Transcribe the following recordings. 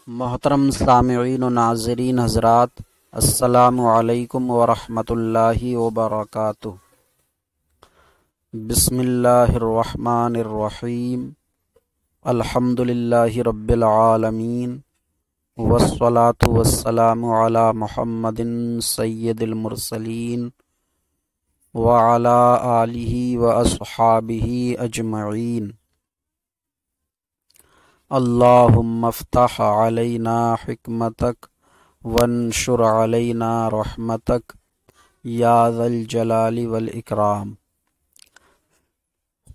محترم سامعین و ناظرین حضرات، السلام علیکم ورحمۃ اللہ وبرکاتہ۔ بسم اللہ الرحمن الرحیم، الحمد للہ رب العالمین، والصلاة والسلام علی محمد سید المرسلین وعلی آلہ واصحابہ اجمعین۔ اللہم افتح علینا حکمتک وانشر علینا رحمتک یا ذا الجلال والاکرام۔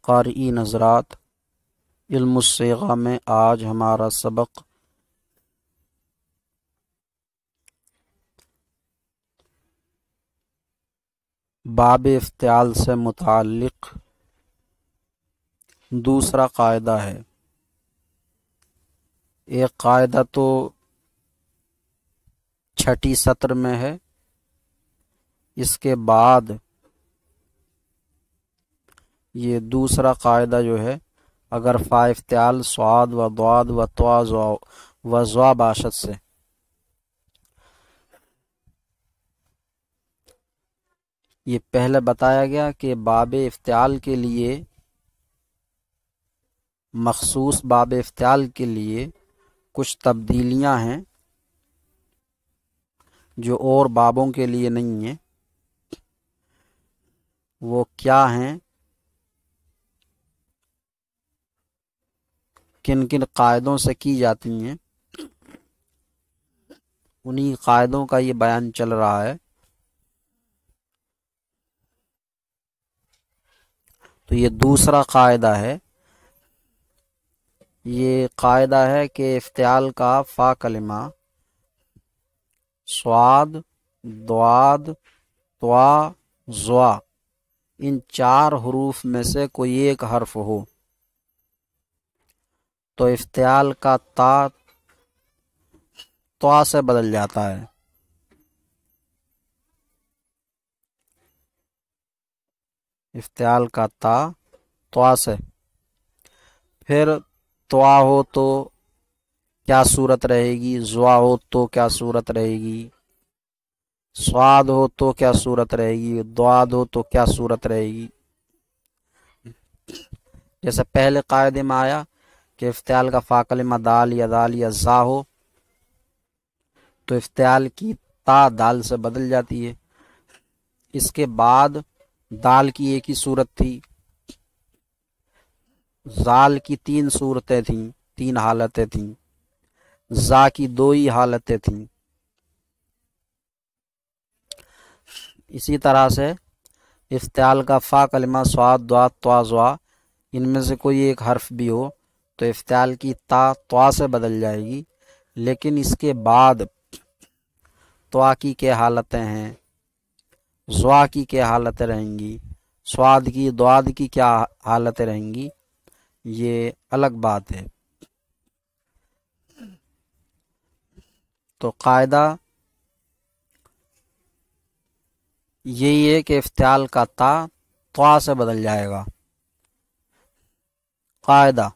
قارئین حضرات، علم الصیغہ میں آج ہمارا سبق باب افتعال سے متعلق دوسرا قاعدہ ہے۔ ایک قاعدہ تو چھٹی سطر میں ہے، اس کے بعد یہ دوسرا قاعدہ جو ہے، اگر فا افتعال صاد و ضاد و طا و ظا باشد سے یہ پہلے بتایا گیا کہ باب افتعال کے لیے، مخصوص باب افتعال کے لیے کچھ تبدیلیاں ہیں جو اور بابوں کے لیے نہیں ہیں۔ وہ کیا ہیں؟ کن کن قاعدوں سے کی جاتی ہیں، انہی قاعدوں کا یہ بیان چل رہا ہے۔ تو یہ دوسرا قاعدہ ہے۔ یہ قاعدہ ہے کہ افتعال کا فا کلمہ صاد، ضاد، طا، ظا ان چار حروف میں سے کوئی ایک حرف ہو تو افتعال کا تا طا سے بدل جاتا ہے۔ افتعال کا تا طا سے، پھر طا ہو تو کیا صورت رہے گی، ظا ہو تو کیا صورت رہے گی، صاد ہو تو کیا صورت رہے گی، ضاد ہو تو کیا صورت رہے گی۔ جیسے پہلے قاعدے میں آیا کہ افتعال کا فا کلمہ دال یا زا ہو تو افتعال کی تا دال سے بدل جاتی ہے۔ اس کے بعد دال کی ایک ہی صورت تھی، زال کی تین صورتیں تھیں، تین حالتیں تھیں، زا کی دو ہی حالتیں تھیں۔ اسی طرح سے افتعال کا فا کلمہ صاد، ضاد، طا، ظا ان میں سے کوئی ایک حرف بھی ہو تو افتعال کی تا طا سے بدل جائے گی، لیکن اس کے بعد طا کی کیا حالتیں ہیں، ظا کی کیا حالتیں رہیں گی، صاد کی، ضاد کی کیا حالتیں رہیں گی، یہ الگ بات ہے۔ تو قاعدہ یہی ہے کہ افتعال کا تا طا سے بدل جائے گا۔ قاعدہ: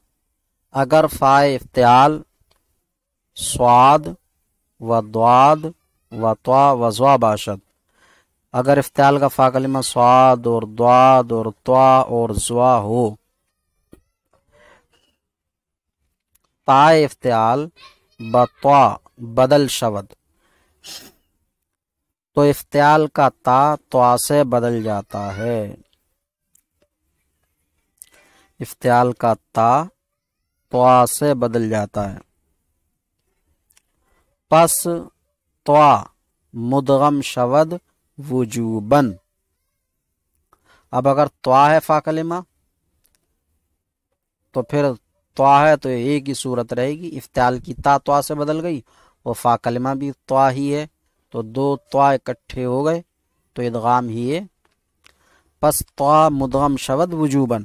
اگر فا افتعال صاد و ضاد و طا و ظا باشد، اگر افتعال کا فا کلمہ صاد اور ضاد اور طا اور ظا ہو، تا افتعال بطا بدل شود تو افتعال کا تا طا سے بدل جاتا ہے۔ افتعال کا تا طا سے بدل جاتا ہے۔ پس طا مدغم شود وجوباً۔ اب اگر طا ہے فا کلمہ تو پھر طا ہے تو ایک ہی صورت رہے گی، افتعال کی تا طا سے بدل گئی اور فا کلمہ بھی طا ہی ہے تو دو طا اکٹھے ہو گئے تو ادغام ہی ہے۔ پس طا مدغم شود وجوباً،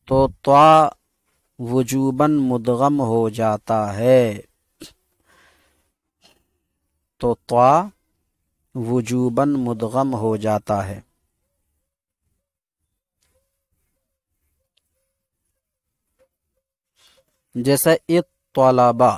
تو طا وجوباً مدغم ہو جاتا ہے، تو طا وجوباً مدغم ہو جاتا ہے۔ جیسے اطلبا،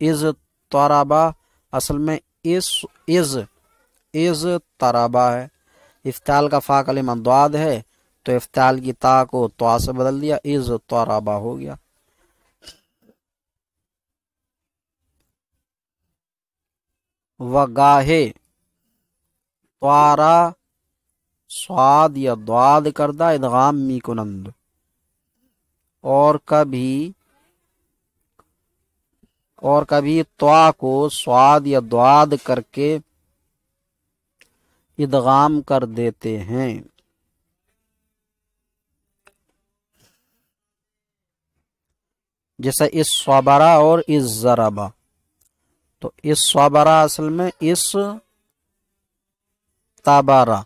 از طربا اصل میں از طربا ہے، افتعال کا فا کلمہ ضاد ہے تو افتعال کی تا کو طا سے بدل دیا، از طربا ہو گیا۔ وگاہے طارا صاد یا ضاد کردہ ادغام می کنند، اور کبھی طا کو صاد یا ضاد کر کے ادغام کر دیتے ہیں۔ جیسے اس صبرا اور اس ضربا، تو اس صبرا اصل میں اس تبارا،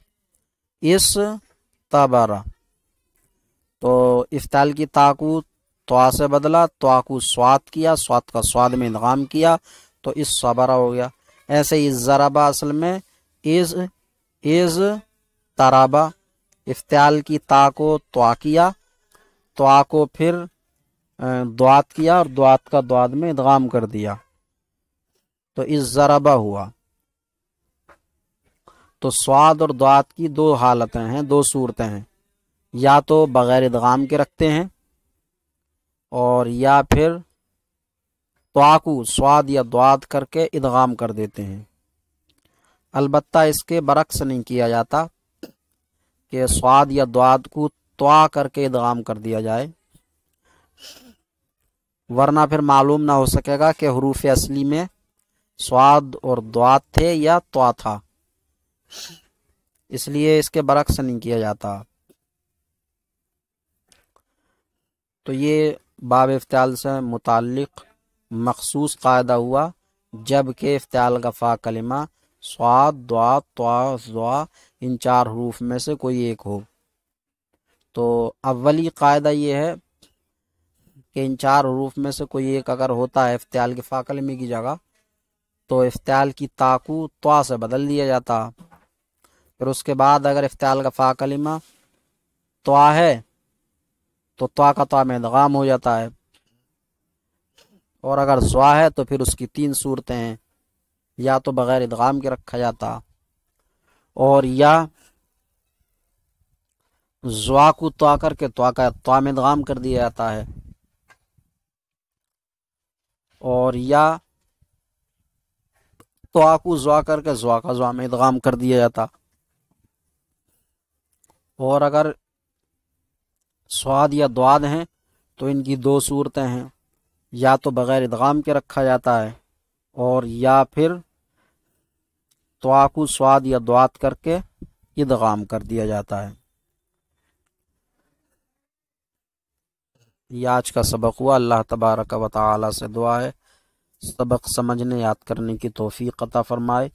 تو افتعال کی تا کو طا سے بدلا، طا کو صاد کیا، صاد کا صاد میں ادغام کیا تو اس صبرا ہو گیا۔ ایسے ہی ضربا اصل میں از ترابا، افتعال کی تا کو طا کیا، طا کو پھر ضاد کیا اور ضاد کا ضاد میں ادغام کر دیا تو اس ضربا ہوا۔ تو صاد اور ضاد کی دو حالتیں ہیں، دو صورتیں ہیں، یا تو بغیر ادغام کے رکھتے ہیں اور یا پھر طا کو صاد یا ضاد کر کے ادغام کر دیتے ہیں۔ البتہ اس کے برعکس نہیں کیا جاتا کہ صاد یا ضاد کو طا کر کے ادغام کر دیا جائے، ورنہ پھر معلوم نہ ہو سکے گا کہ حروف اصلی میں صاد اور ضاد تھے یا طا تھا، اس لیے اس کے برعکس نہیں کیا جاتا۔ تو یہ باب افتعال سے متعلق مخصوص قاعدہ ہوا جب کہ افتعال کا فا کلمہ صاد، ضاد، طا، ظا ان چار حروف میں سے کوئی ایک ہو۔ تو اولی قاعدہ یہ ہے کہ ان چار حروف میں سے کوئی ایک اگر ہوتا ہے افتعال کے فا کلمے کی جگہ تو افتعال کی تا کو طا سے بدل دیا جاتا، پھر اس کے بعد اگر افتعال کا فا کلمہ طا ہے تو طا کا طا میں ادغام ہو جاتا ہے، اور اگر ظا ہے تو پھر اس کی تین صورتیں ہیں، یا تو بغیر ادغام کے رکھا جاتا، اور یا ظا کو طا کر کے طا کا طا میں ادغام کر دیا جاتا ہے، اور یا طا کو ظا کر کے ظا کا ظا میں ادغام کر دیا جاتا، اور اگر صاد یا ضاد ہیں تو ان کی دو صورتیں ہیں، یا تو بغیر ادغام کے رکھا جاتا ہے اور یا پھر طا کو صاد یا ضاد کر کے ادغام کر دیا جاتا ہے۔ یہ آج کا سبق ہوا۔ اللہ تبارک و تعالی سے دعا ہے سبق سمجھنے یاد کرنے کی توفیق عطا فرمائے،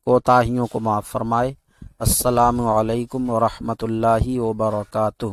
کوتاہیوں کو معاف فرمائے۔ السلام علیکم ورحمۃ اللہ وبرکاتہ۔